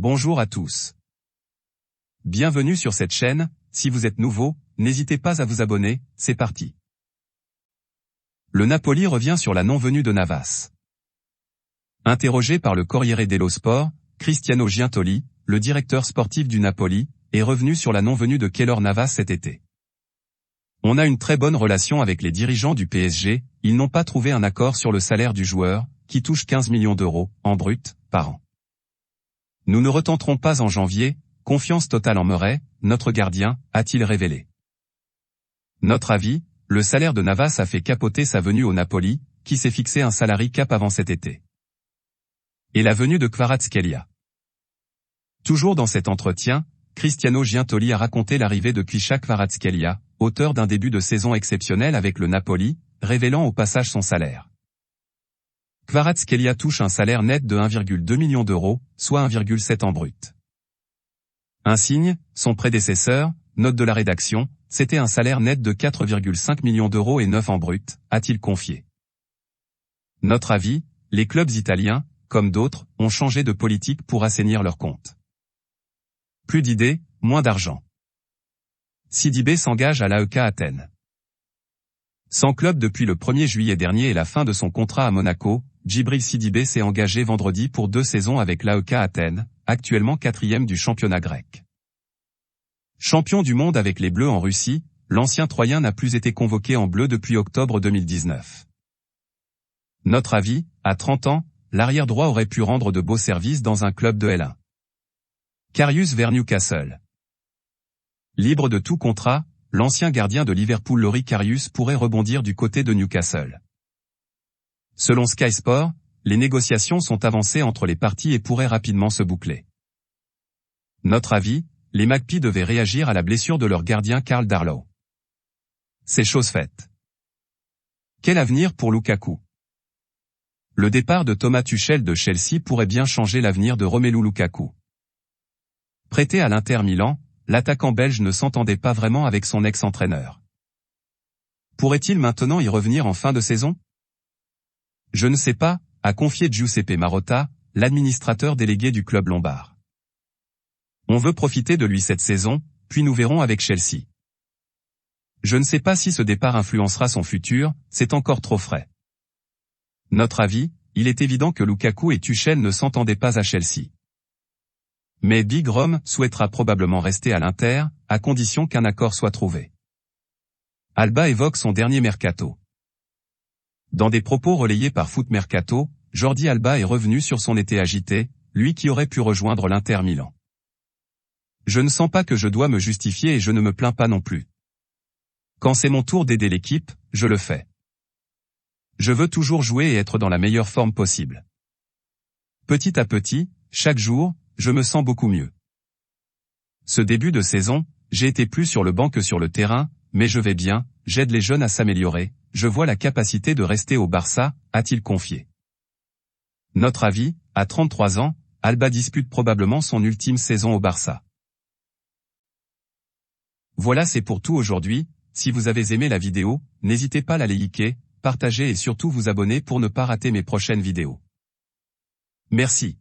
bonjour à tous. Bienvenue sur cette chaîne, si vous êtes nouveau, n'hésitez pas à vous abonner, c'est parti. Le Napoli revient sur la non-venue de Navas. Interrogé par le Corriere dello Sport, Cristiano Giuntoli, le directeur sportif du Napoli, est revenu sur la non-venue de Keylor Navas cet été. On a une très bonne relation avec les dirigeants du PSG, ils n'ont pas trouvé un accord sur le salaire du joueur, qui touche 15 millions d'euros, en brut, par an. Nous ne retenterons pas en janvier, confiance totale en Murray, notre gardien, a-t-il révélé. Notre avis, le salaire de Navas a fait capoter sa venue au Napoli, qui s'est fixé un salary cap avant cet été. Et la venue de Kvaratskhelia. Toujours dans cet entretien, Cristiano Giuntoli a raconté l'arrivée de Kvisha Kvaratskhelia, auteur d'un début de saison exceptionnel avec le Napoli, révélant au passage son salaire. Kvaratskhelia touche un salaire net de 1,2 million d'euros, soit 1,7 en brut. Un signe, son prédécesseur, note de la rédaction, c'était un salaire net de 4,5 millions d'euros et 9 en brut, a-t-il confié. Notre avis, les clubs italiens, comme d'autres, ont changé de politique pour assainir leurs comptes. Plus d'idées, moins d'argent. Sidibé s'engage à l'AEK Athènes. Sans club depuis le 1er juillet dernier et la fin de son contrat à Monaco, Djibril Sidibé s'est engagé vendredi pour 2 saisons avec l'AEK Athènes, actuellement 4e du championnat grec. Champion du monde avec les Bleus en Russie, l'ancien Troyen n'a plus été convoqué en bleu depuis octobre 2019. Notre avis, à 30 ans, l'arrière droit aurait pu rendre de beaux services dans un club de L1. Karius vers Newcastle. Libre de tout contrat, l'ancien gardien de Liverpool Loris Karius pourrait rebondir du côté de Newcastle. Selon Sky Sport, les négociations sont avancées entre les parties et pourraient rapidement se boucler. Notre avis, les Magpies devaient réagir à la blessure de leur gardien Karl Darlow. C'est chose faite. Quel avenir pour Lukaku? Le départ de Thomas Tuchel de Chelsea pourrait bien changer l'avenir de Romelu Lukaku. Prêté à l'Inter Milan, l'attaquant belge ne s'entendait pas vraiment avec son ex-entraîneur. Pourrait-il maintenant y revenir en fin de saison? Je ne sais pas, a confié Giuseppe Marotta, l'administrateur délégué du club lombard. On veut profiter de lui cette saison, puis nous verrons avec Chelsea. Je ne sais pas si ce départ influencera son futur, c'est encore trop frais. Notre avis, il est évident que Lukaku et Tuchel ne s'entendaient pas à Chelsea. Mais Big Rom souhaitera probablement rester à l'Inter, à condition qu'un accord soit trouvé. Alba évoque son dernier mercato. Dans des propos relayés par Foot Mercato, Jordi Alba est revenu sur son été agité, lui qui aurait pu rejoindre l'Inter Milan. Je ne sens pas que je dois me justifier et je ne me plains pas non plus. Quand c'est mon tour d'aider l'équipe, je le fais. Je veux toujours jouer et être dans la meilleure forme possible. Petit à petit, chaque jour, je me sens beaucoup mieux. Ce début de saison, j'ai été plus sur le banc que sur le terrain, mais je vais bien, j'aide les jeunes à s'améliorer, je vois la capacité de rester au Barça, a-t-il confié. Notre avis, à 33 ans, Alba dispute probablement son ultime saison au Barça. Voilà, c'est pour tout aujourd'hui. Si vous avez aimé la vidéo, n'hésitez pas à la liker, partager et surtout vous abonner pour ne pas rater mes prochaines vidéos. Merci.